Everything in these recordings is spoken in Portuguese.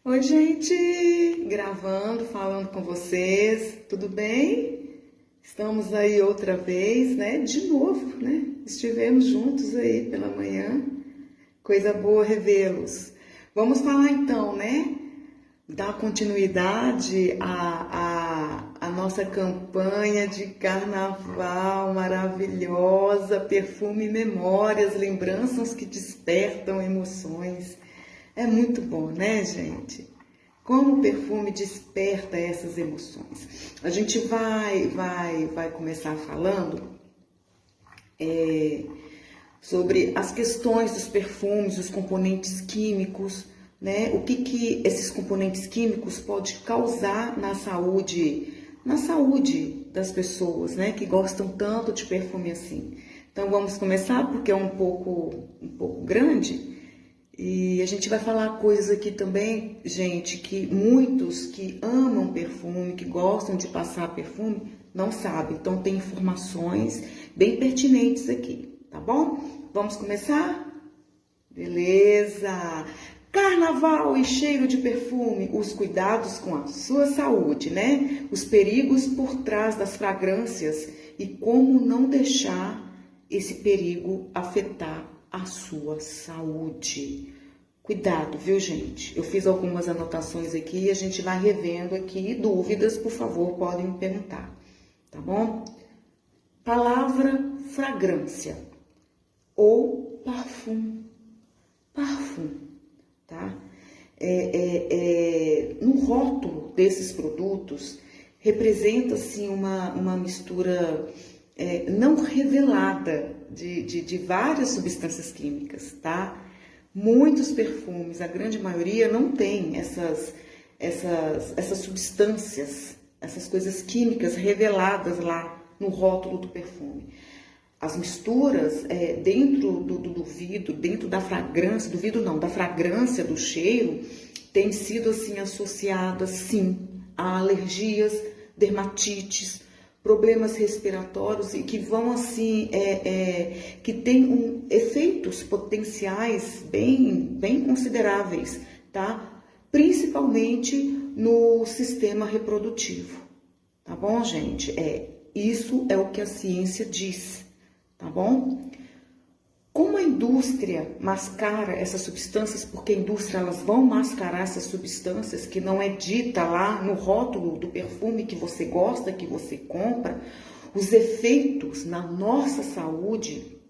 Oi, gente! Gravando, falando com vocês, tudo bem? Estamos aí outra vez, né? De novo, né? Estivemos juntos aí pela manhã. Coisa boa revê-los. Vamos falar então, né? Dar continuidade à nossa campanha de carnaval maravilhosa, perfume e memórias, lembranças que despertam emoções. É muito bom, né, gente? Como o perfume desperta essas emoções. A gente vai começar falando sobre as questões dos perfumes, os componentes químicos, né? O que esses componentes químicos podem causar na saúde das pessoas, né? Que gostam tanto de perfume assim. Então vamos começar porque é um pouco grande. E a gente vai falar coisas aqui também, gente, que muitos que amam perfume, que gostam de passar perfume, não sabem. Então tem informações bem pertinentes aqui, tá bom? Vamos começar? Beleza! Carnaval e cheiro de perfume, os cuidados com a sua saúde, né? Os perigos por trás das fragrâncias e como não deixar esse perigo afetar a sua saúde. Cuidado, viu, gente? Eu fiz algumas anotações aqui e a gente vai revendo aqui. Dúvidas, por favor, podem me perguntar, tá bom? Palavra fragrância ou parfum. Parfum, tá? No rótulo desses produtos, representa, assim, uma mistura não revelada de várias substâncias químicas, tá? Muitos perfumes, a grande maioria, não tem essas substâncias, essas coisas químicas reveladas lá no rótulo do perfume. As misturas dentro do vidro, dentro da fragrância, do vidro não, da fragrância, do cheiro, têm sido assim associadas, sim, a alergias, dermatites, problemas respiratórios e que vão assim, que tem efeitos potenciais bem consideráveis, tá? Principalmente no sistema reprodutivo, tá bom, gente? Isso é o que a ciência diz, tá bom? Como a indústria mascara essas substâncias, porque a indústria elas vão mascarar essas substâncias que não é dita lá no rótulo do perfume que você gosta, que você compra, os efeitos na nossa saúde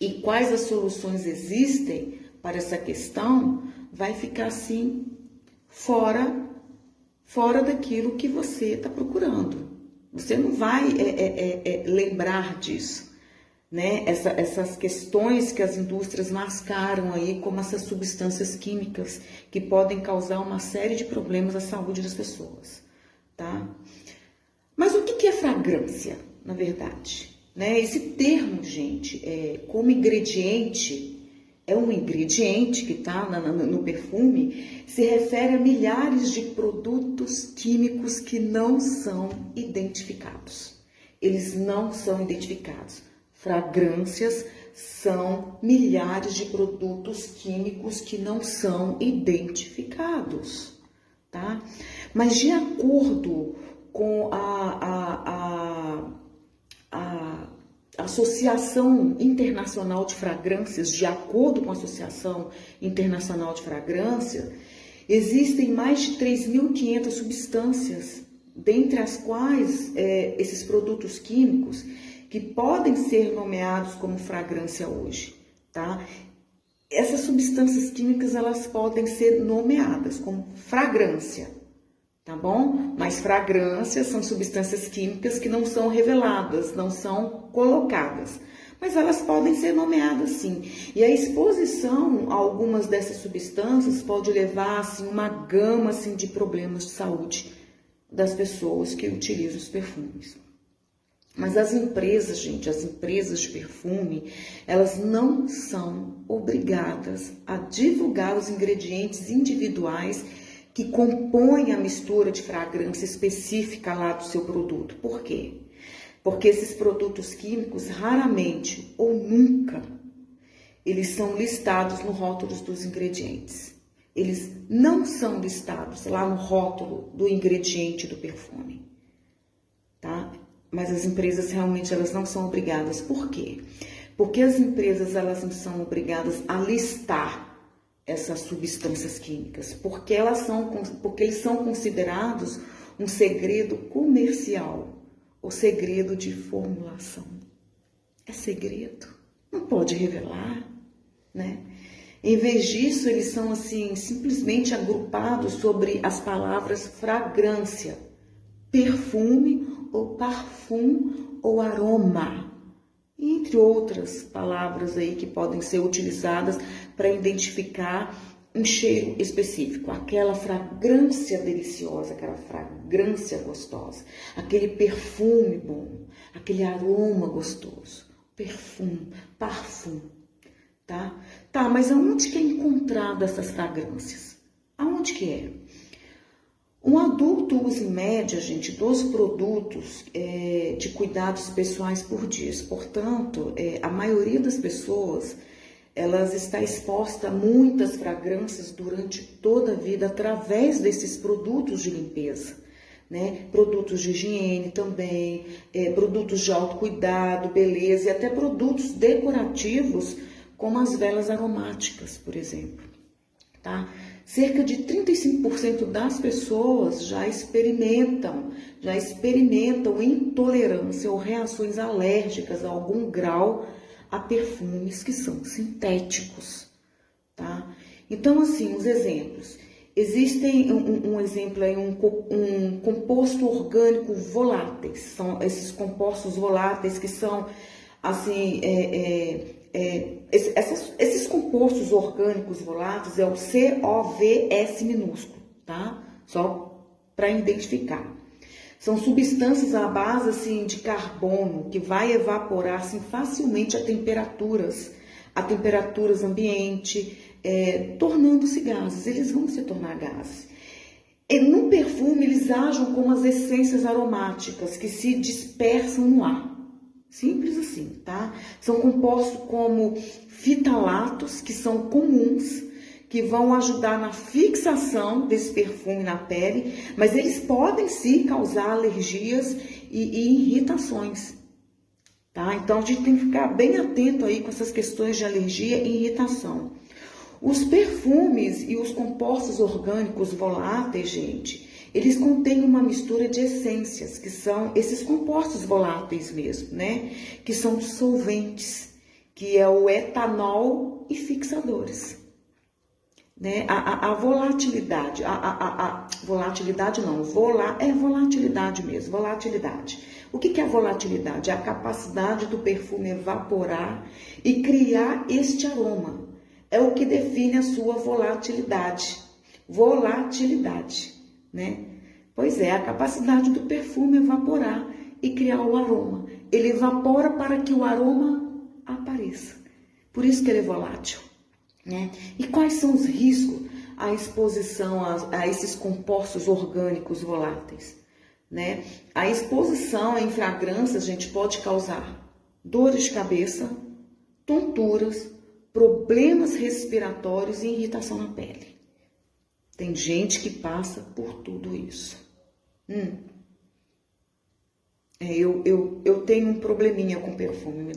e quais as soluções existem para essa questão, vai ficar assim fora daquilo que você está procurando. Você não vai lembrar disso. Né? Essas questões que as indústrias mascaram aí como essas substâncias químicas que podem causar uma série de problemas à saúde das pessoas, tá? Mas o que é fragrância, na verdade? Né? Esse termo, gente, como ingrediente, é um ingrediente que está no perfume, se refere a milhares de produtos químicos que não são identificados. Eles não são identificados. Fragrâncias são milhares de produtos químicos que não são identificados, tá? Mas de acordo com a Associação Internacional de Fragrâncias, de acordo com a Associação Internacional de Fragrância, existem mais de 3.500 substâncias, dentre as quais esses produtos químicos que podem ser nomeados como fragrância hoje, tá? Essas substâncias químicas, elas podem ser nomeadas como fragrância, tá bom? Mas fragrâncias são substâncias químicas que não são reveladas, não são colocadas, mas elas podem ser nomeadas sim. E a exposição a algumas dessas substâncias pode levar, assim, uma gama, assim, de problemas de saúde das pessoas que utilizam os perfumes. Mas as empresas, gente, as empresas de perfume, elas não são obrigadas a divulgar os ingredientes individuais que compõem a mistura de fragrância específica lá do seu produto. Por quê? Porque esses produtos químicos, raramente ou nunca, eles são listados no rótulo dos ingredientes. eles não são listados lá no rótulo do ingrediente do perfume, tá? Mas as empresas realmente elas não são obrigadas. Por quê? Porque as empresas elas não são obrigadas a listar essas substâncias químicas, porque eles são considerados um segredo comercial, o segredo de formulação. É segredo, não pode revelar, né? Em vez disso, eles são assim simplesmente agrupados sobre as palavras fragrância, perfume ou parfum ou aroma, entre outras palavras aí que podem ser utilizadas para identificar um cheiro específico, aquela fragrância deliciosa, aquela fragrância gostosa, aquele perfume bom, aquele aroma gostoso, perfume, parfum. Tá, mas aonde que é encontrada essas fragrâncias? Aonde que é? Um adulto usa em média, gente, 12 produtos de cuidados pessoais por dia. Portanto, a maioria das pessoas, elas está exposta a muitas fragrâncias durante toda a vida através desses produtos de limpeza, né? Produtos de higiene também, produtos de autocuidado, beleza e até produtos decorativos, como as velas aromáticas, por exemplo, tá? Cerca de 35% das pessoas já experimentam intolerância ou reações alérgicas a algum grau a perfumes que são sintéticos, tá? Então, assim, os exemplos. Existem um exemplo aí, um composto orgânico voláteis. São esses compostos voláteis que são, assim, esses compostos orgânicos voláteis é o COVS minúsculo, tá? Só para identificar. São substâncias à base assim, de carbono que vai evaporar assim, facilmente a temperaturas ambiente, tornando-se gases. Eles vão se tornar gases. E no perfume, eles agem como as essências aromáticas que se dispersam no ar. Simples assim, tá? São compostos como fitalatos, que são comuns, que vão ajudar na fixação desse perfume na pele, mas eles podem sim causar alergias e irritações, tá? Então a gente tem que ficar bem atento aí com essas questões de alergia e irritação. Os perfumes e os compostos orgânicos voláteis, gente, eles contêm uma mistura de essências, que são esses compostos voláteis mesmo, né? Que são solventes, que é o etanol e fixadores. Né? A volatilidade, volatilidade não, volatilidade mesmo, volatilidade. O que é a volatilidade? É a capacidade do perfume evaporar e criar este aroma. É o que define a sua volatilidade. Volatilidade, né? Pois é, a capacidade do perfume evaporar e criar o aroma. Ele evapora para que o aroma apareça. Por isso que ele é volátil. Né? E quais são os riscos à exposição a esses compostos orgânicos voláteis? Né? A exposição em fragrâncias, a gente pode causar dores de cabeça, tonturas, problemas respiratórios e irritação na pele. Tem gente que passa por tudo isso. Eu tenho um probleminha com perfume,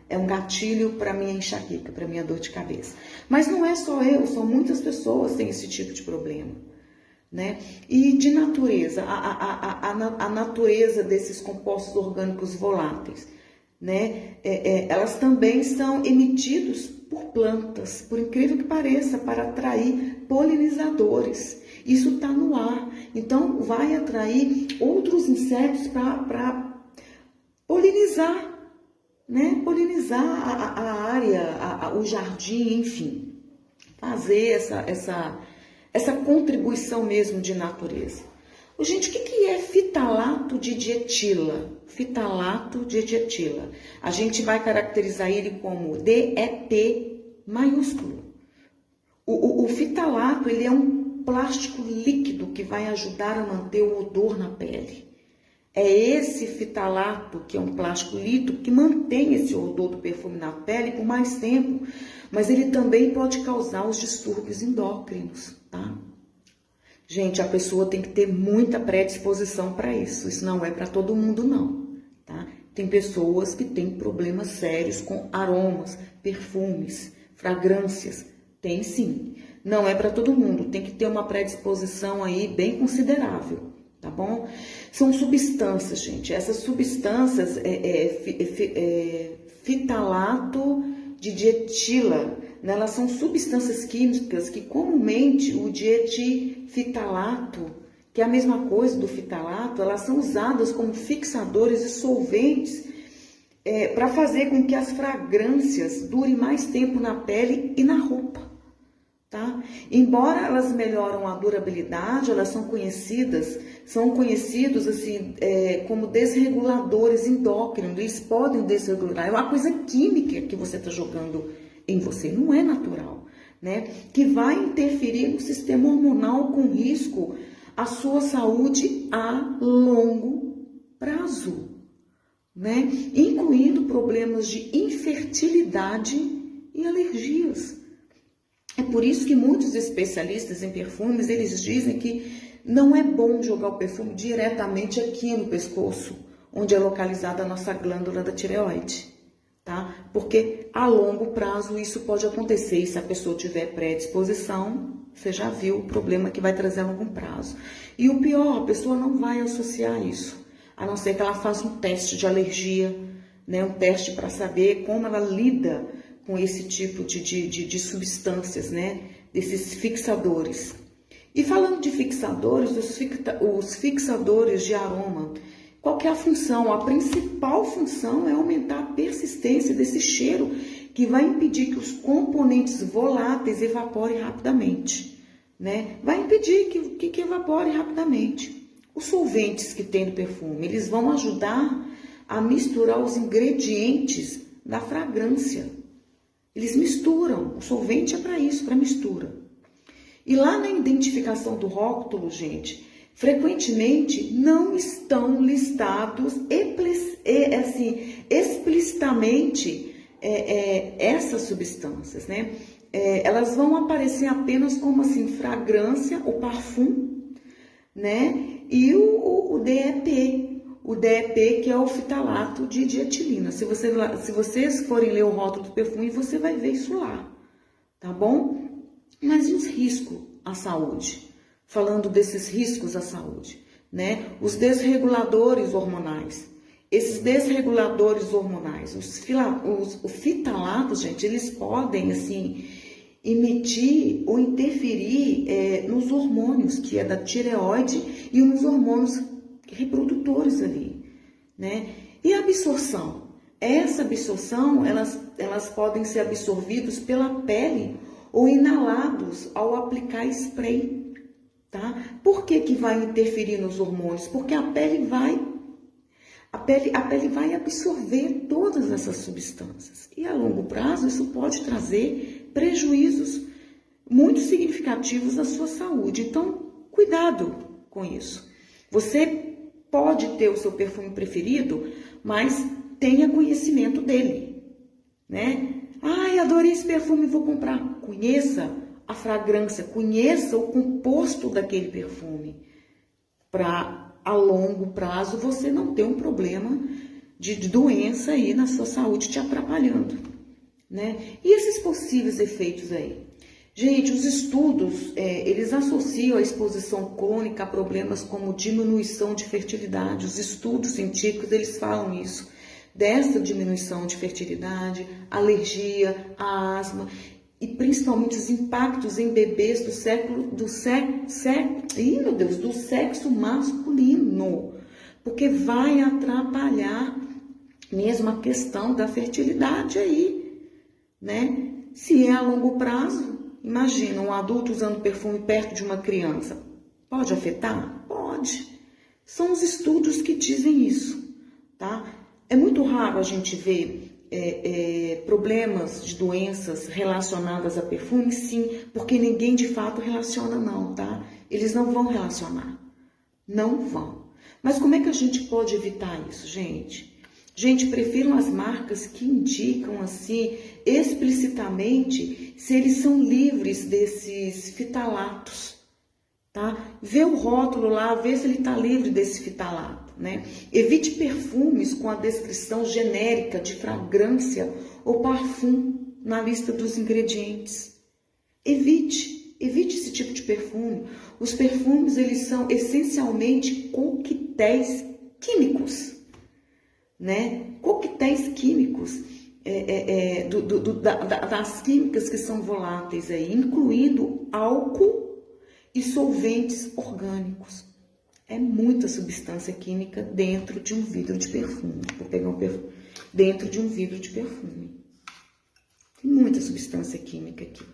é um gatilho para minha enxaqueca, para minha dor de cabeça. Mas não é só eu, são muitas pessoas que têm esse tipo de problema, né? E de natureza, a natureza desses compostos orgânicos voláteis, né? Elas também são emitidos por plantas, por incrível que pareça, para atrair polinizadores. Isso está no ar, então vai atrair outros insetos para polinizar, né? Polinizar a área, o jardim, enfim, fazer essa contribuição mesmo de natureza. Gente, o que é fitalato de dietila? Fitalato de dietila. A gente vai caracterizar ele como DET maiúsculo. O fitalato, ele é um plástico líquido que vai ajudar a manter o odor na pele. É esse fitalato, que é um plástico líquido, que mantém esse odor do perfume na pele por mais tempo Mas ele também pode causar os distúrbios endócrinos, tá? Gente, a pessoa tem que ter muita predisposição para isso. Isso não é para todo mundo, não, tá? Tem pessoas que têm problemas sérios com aromas, perfumes, fragrâncias. Tem sim. Não é para todo mundo. Tem que ter uma predisposição aí bem considerável, tá bom? São substâncias, gente. Essas substâncias fitalato de dietila, né? Elas são substâncias químicas que comumente o dietilfitalato, que é a mesma coisa do fitalato, elas são usadas como fixadores e solventes para fazer com que as fragrâncias durem mais tempo na pele e na roupa, tá? Embora elas melhoram a durabilidade, elas são conhecidos assim, como desreguladores endócrinos. Eles podem desregular. É uma coisa química que você está jogando em você, não é natural, né? Que vai interferir no sistema hormonal com risco à sua saúde a longo prazo, né? Incluindo problemas de infertilidade e alergias. É por isso que muitos especialistas em perfumes, eles dizem que não é bom jogar o perfume diretamente aqui no pescoço, onde é localizada a nossa glândula da tireoide, tá? Porque a longo prazo isso pode acontecer, e se a pessoa tiver predisposição, você já viu o problema que vai trazer a longo prazo. E o pior, a pessoa não vai associar isso, a não ser que ela faça um teste de alergia, né? Um teste para saber como ela lida com esse tipo de substâncias, né? Desses fixadores. E falando de fixadores, os fixadores de aroma, qual que é a função? A principal função é aumentar a persistência desse cheiro, que vai impedir que os componentes voláteis evaporem rapidamente, né? Vai impedir que evapore rapidamente. Os solventes que tem no perfume, eles vão ajudar a misturar os ingredientes da fragrância. Eles misturam, o solvente é para isso, para mistura. E lá na identificação do rótulo, gente, frequentemente não estão listados explicitamente essas substâncias, né? Elas vão aparecer apenas como assim, fragrância, o parfum, né? E o DEP, que é o fitalato de dietilina. Se vocês forem ler o rótulo do perfume, você vai ver isso lá, tá bom? Mas e os riscos à saúde? Falando desses riscos à saúde, né? Os desreguladores hormonais. Esses desreguladores hormonais, os fitalatos, gente, eles podem, assim, emitir ou interferir nos hormônios, que é da tireoide, e nos hormônios reprodutores ali, né? E a absorção? Essa absorção, elas podem ser absorvidas pela pele ou inalados ao aplicar spray, tá? Por que vai interferir nos hormônios? Porque a pele vai absorver todas essas substâncias. E a longo prazo isso pode trazer prejuízos muito significativos à sua saúde. Então, cuidado com isso. Você pode ter o seu perfume preferido, mas tenha conhecimento dele, né? Ai, adorei esse perfume, vou comprar. Conheça a fragrância, conheça o composto daquele perfume, para a longo prazo você não ter um problema de doença aí na sua saúde te atrapalhando, né? E esses possíveis efeitos aí? Gente, os estudos, eles associam a exposição crônica a problemas como diminuição de fertilidade. Os estudos científicos, eles falam isso. Dessa diminuição de fertilidade, alergia, a asma e principalmente os impactos em bebês do sexo masculino, porque vai atrapalhar mesmo a questão da fertilidade aí, né? Se é a longo prazo, imagina um adulto usando perfume perto de uma criança, pode afetar? Pode. São os estudos que dizem isso, tá? É muito raro a gente ver problemas de doenças relacionadas a perfume, sim, porque ninguém de fato relaciona não, tá? Eles não vão relacionar, não vão. Mas como é que a gente pode evitar isso, gente? Gente, prefiram as marcas que indicam assim explicitamente se eles são livres desses fitalatos, tá? Vê o rótulo lá, vê se ele está livre desse fitalato, né? Evite perfumes com a descrição genérica de fragrância ou parfum na lista dos ingredientes. Evite esse tipo de perfume. Os perfumes, eles são essencialmente coquetéis químicos, né? Coquetéis químicos, das químicas que são voláteis aí, incluindo álcool e solventes orgânicos. É muita substância química dentro de um vidro de perfume. Vou pegar um perfume dentro de um vidro de perfume. Tem muita substância química aqui.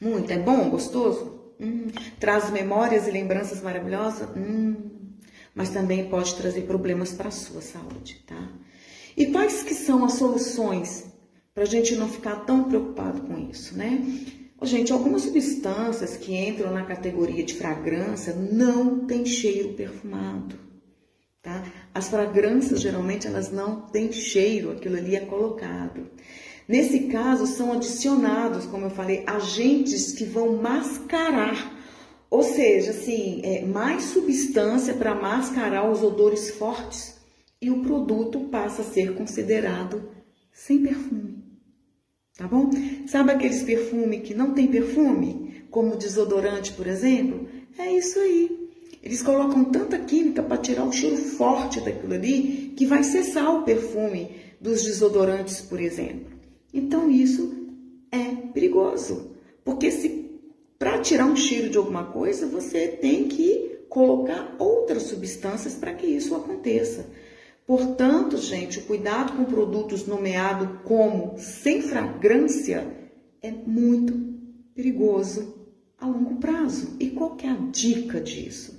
Muito. É bom? Gostoso? Traz memórias e lembranças maravilhosas? Mas também pode trazer problemas para a sua saúde, tá? E quais que são as soluções para a gente não ficar tão preocupado com isso, né? Gente, algumas substâncias que entram na categoria de fragrância não têm cheiro perfumado, tá? As fragrâncias, geralmente, elas não têm cheiro, aquilo ali é colocado. Nesse caso, são adicionados, como eu falei, agentes que vão mascarar, ou seja, assim, mais substância para mascarar os odores fortes e o produto passa a ser considerado sem perfume, tá bom? Sabe aqueles perfumes que não tem perfume, como desodorante, por exemplo? É isso aí. Eles colocam tanta química para tirar o cheiro forte daquilo ali que vai cessar o perfume dos desodorantes, por exemplo. Então, isso é perigoso, porque para tirar um cheiro de alguma coisa, você tem que colocar outras substâncias para que isso aconteça. Portanto, gente, o cuidado com produtos nomeados como sem fragrância é muito perigoso a longo prazo. E qual que é a dica disso?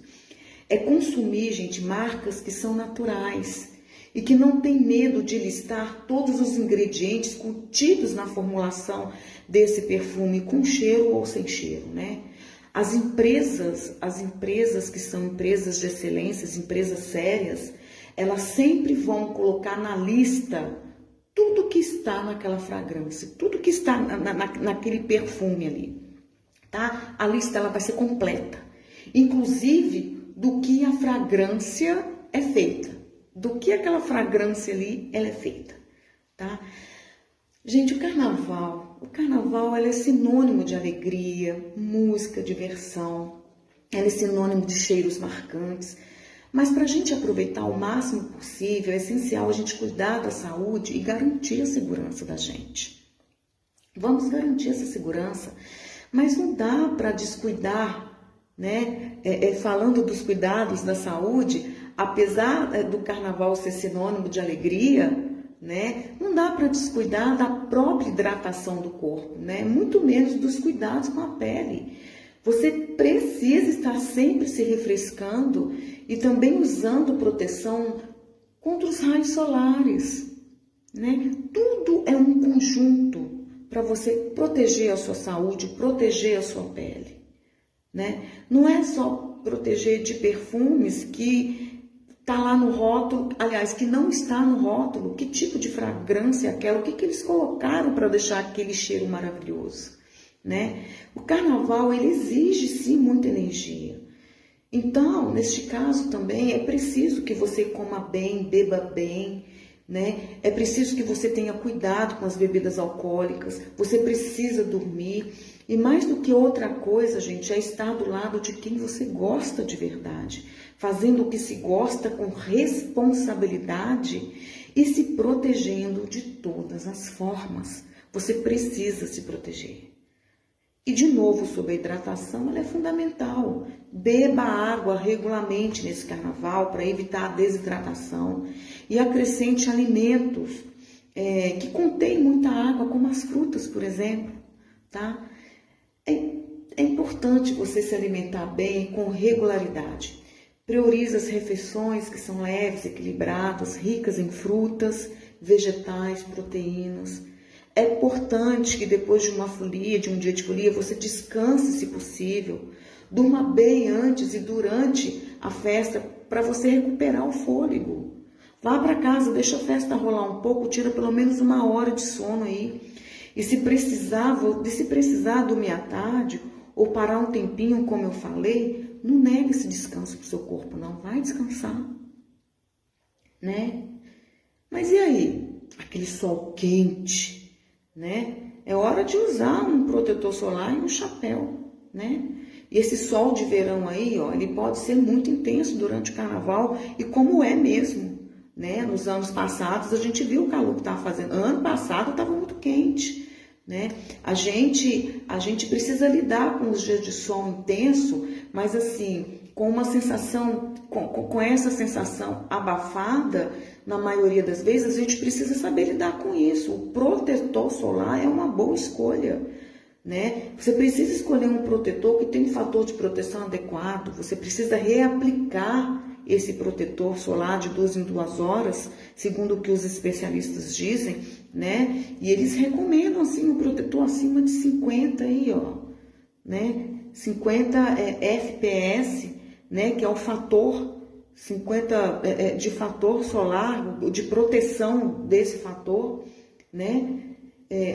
É consumir, gente, marcas que são naturais e que não tem medo de listar todos os ingredientes contidos na formulação desse perfume com cheiro ou sem cheiro, né? As empresas que são empresas de excelência, empresas sérias, elas sempre vão colocar na lista tudo que está naquela fragrância, tudo que está naquele perfume ali, tá? A lista ela vai ser completa, inclusive do que a fragrância é feita. Do que aquela fragrância ali ela é feita, tá? Gente, o carnaval ela é sinônimo de alegria, música, diversão, ela é sinônimo de cheiros marcantes, mas para a gente aproveitar o máximo possível, é essencial a gente cuidar da saúde e garantir a segurança da gente. Vamos garantir essa segurança, mas não dá para descuidar, né? Falando dos cuidados da saúde, apesar do carnaval ser sinônimo de alegria, né? Não dá para descuidar da própria hidratação do corpo, né? Muito menos dos cuidados com a pele. Você precisa estar sempre se refrescando e também usando proteção contra os raios solares, né? Tudo é um conjunto para você proteger a sua saúde, proteger a sua pele, né? Não é só proteger de perfumes que está lá no rótulo, aliás, que não está no rótulo, que tipo de fragrância é aquela, o que eles colocaram para deixar aquele cheiro maravilhoso, né? O carnaval, ele exige sim muita energia. Então, neste caso também, é preciso que você coma bem, beba bem, né? É preciso que você tenha cuidado com as bebidas alcoólicas, você precisa dormir. E mais do que outra coisa, gente, é estar do lado de quem você gosta de verdade, fazendo o que se gosta com responsabilidade e se protegendo de todas as formas. Você precisa se proteger. E de novo, sobre a hidratação, ela é fundamental. Beba água regularmente nesse carnaval para evitar a desidratação e acrescente alimentos que contêm muita água, como as frutas, por exemplo, tá? É importante você se alimentar bem com regularidade. Priorize as refeições que são leves, equilibradas, ricas em frutas, vegetais, proteínas. É importante que depois de uma folia, de um dia de folia, você descanse, se possível. Durma bem antes e durante a festa para você recuperar o fôlego. Vá para casa, deixa a festa rolar um pouco, tira pelo menos 1 hora de sono aí. E se precisar dormir à tarde ou parar um tempinho, como eu falei, não negue esse descanso para o seu corpo, não. Vai descansar, né? Mas e aí? Aquele sol quente, né? É hora de usar um protetor solar e um chapéu, né? E esse sol de verão aí, ó, ele pode ser muito intenso durante o carnaval, e como é mesmo, né? Nos anos passados a gente viu o calor que estava fazendo. Ano passado estava muito quente, né? A gente precisa lidar com os dias de sol intenso, mas assim, com uma sensação, com essa sensação abafada, na maioria das vezes, a gente precisa saber lidar com isso. O protetor solar é uma boa escolha, né? Você precisa escolher um protetor que tem um fator de proteção adequado. Você precisa reaplicar esse protetor solar de 2 em 2 horas, segundo o que os especialistas dizem, né? E eles recomendam assim um protetor acima de 50 aí, ó, né? 50 FPS, né? Que é o fator 50 de fator solar, de proteção desse fator, né?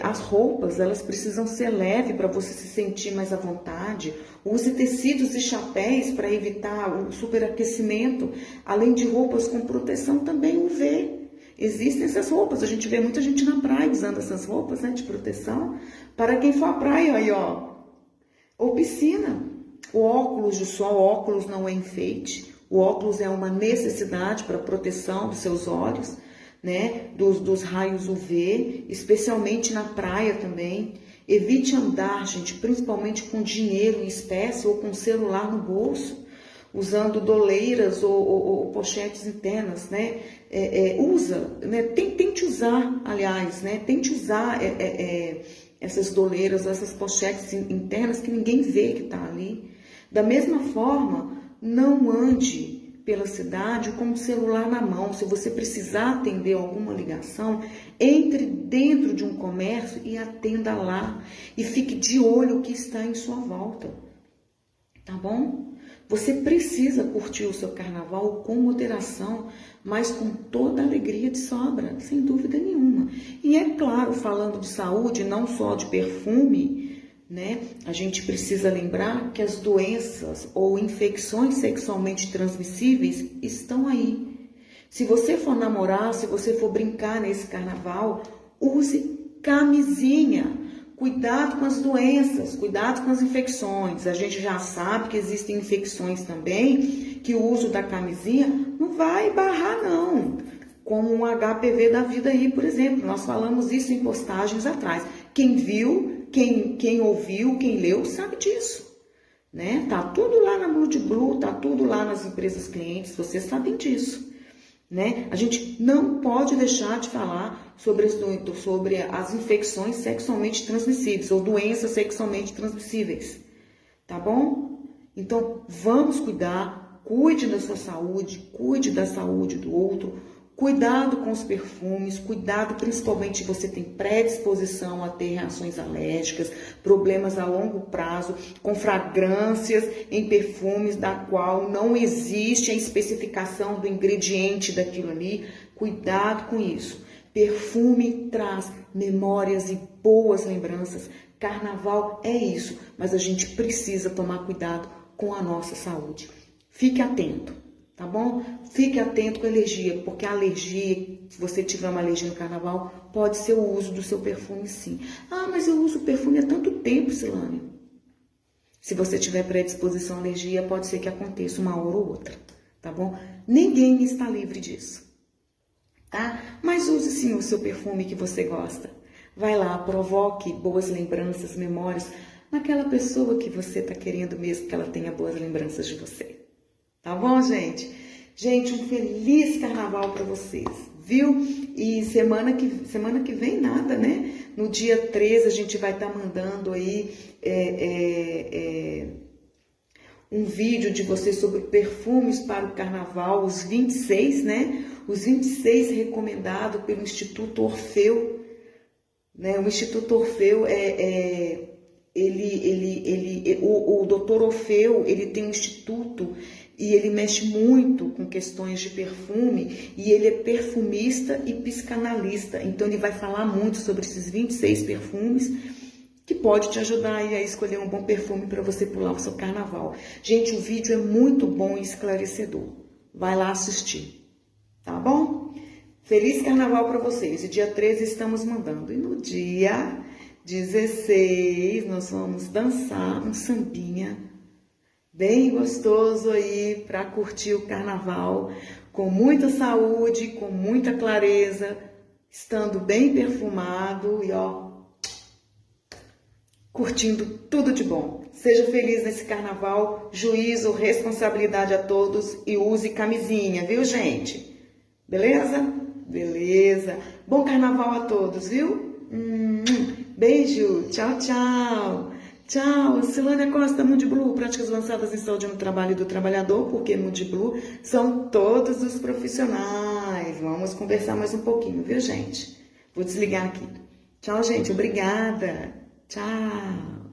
As roupas, elas precisam ser leves para você se sentir mais à vontade. Use tecidos e chapéus para evitar o superaquecimento, além de roupas com proteção também UV. Existem essas roupas, a gente vê muita gente na praia usando essas roupas, né, de proteção. Para quem for à praia, aí, ó, ou piscina. O óculos de sol, óculos não é enfeite. O óculos é uma necessidade para proteção dos seus olhos, né, dos raios UV, especialmente na praia também. Evite andar, gente, principalmente com dinheiro em espécie ou com celular no bolso, usando doleiras ou pochetes internas, né? Tente usar, aliás, né? Tente usar essas doleiras ou essas pochetes internas que ninguém vê que está ali. Da mesma forma, não ande pela cidade com o celular na mão. Se você precisar atender alguma ligação, entre dentro de um comércio e atenda lá. E fique de olho o que está em sua volta. Tá bom? Você precisa curtir o seu carnaval com moderação, mas com toda a alegria de sobra, sem dúvida nenhuma. E é claro, falando de saúde, não só de perfume, né? A gente precisa lembrar que as doenças ou infecções sexualmente transmissíveis estão aí. Se você for namorar, se você for brincar nesse carnaval, use camisinha. Cuidado com as doenças, cuidado com as infecções. A gente já sabe que existem infecções também, que o uso da camisinha não vai barrar não. Como um HPV da vida aí, por exemplo. Nós falamos isso em postagens atrás. Quem viu, quem ouviu, quem leu, sabe disso, né? Tá tudo lá na Blood Blue, tá tudo lá nas empresas clientes, vocês sabem disso, né? A gente não pode deixar de falar sobre as infecções sexualmente transmissíveis ou doenças sexualmente transmissíveis, tá bom? Então, vamos cuidar, cuide da sua saúde, cuide da saúde do outro. Cuidado com os perfumes, cuidado principalmente se você tem predisposição a ter reações alérgicas, problemas a longo prazo, com fragrâncias em perfumes da qual não existe a especificação do ingrediente daquilo ali. Cuidado com isso. Perfume traz memórias e boas lembranças. Carnaval é isso, mas a gente precisa tomar cuidado com a nossa saúde. Fique atento. Tá bom? Fique atento com a alergia, porque a alergia, se você tiver uma alergia no carnaval, pode ser o uso do seu perfume sim. Ah, mas eu uso perfume há tanto tempo, Silane. Se você tiver predisposição à alergia, pode ser que aconteça uma hora ou outra, tá bom? Ninguém está livre disso, tá? Mas use sim o seu perfume que você gosta. Vai lá, provoque boas lembranças, memórias naquela pessoa que você está querendo mesmo que ela tenha boas lembranças de você. Tá bom, gente? Gente, um feliz carnaval para vocês, viu? E semana que vem nada, né? No dia 13 a gente vai estar mandando aí um vídeo de vocês sobre perfumes para o carnaval, os 26, né? Os 26 recomendados pelo Instituto Orfeu, né? O Instituto Orfeu o Dr. Orfeu, ele tem um instituto e ele mexe muito com questões de perfume, e ele é perfumista e psicanalista, então ele vai falar muito sobre esses 26 perfumes, que pode te ajudar aí a escolher um bom perfume para você pular o seu carnaval. Gente, o vídeo é muito bom e esclarecedor. Vai lá assistir, tá bom? Feliz carnaval para vocês. E dia 13 estamos mandando. E no dia 16 nós vamos dançar um sambinha bem gostoso aí para curtir o carnaval com muita saúde, com muita clareza, estando bem perfumado e ó, curtindo tudo de bom. Seja feliz nesse carnaval, juízo, responsabilidade a todos e use camisinha, viu, gente? Beleza? Beleza. Bom carnaval a todos, viu? Beijo. Tchau, tchau. Tchau. Silânia Costa, Mood Blue, práticas avançadas em saúde no trabalho do trabalhador, porque Mood Blue são todos os profissionais. Vamos conversar mais um pouquinho, viu, gente? Vou desligar aqui. Tchau, gente. Obrigada. Tchau.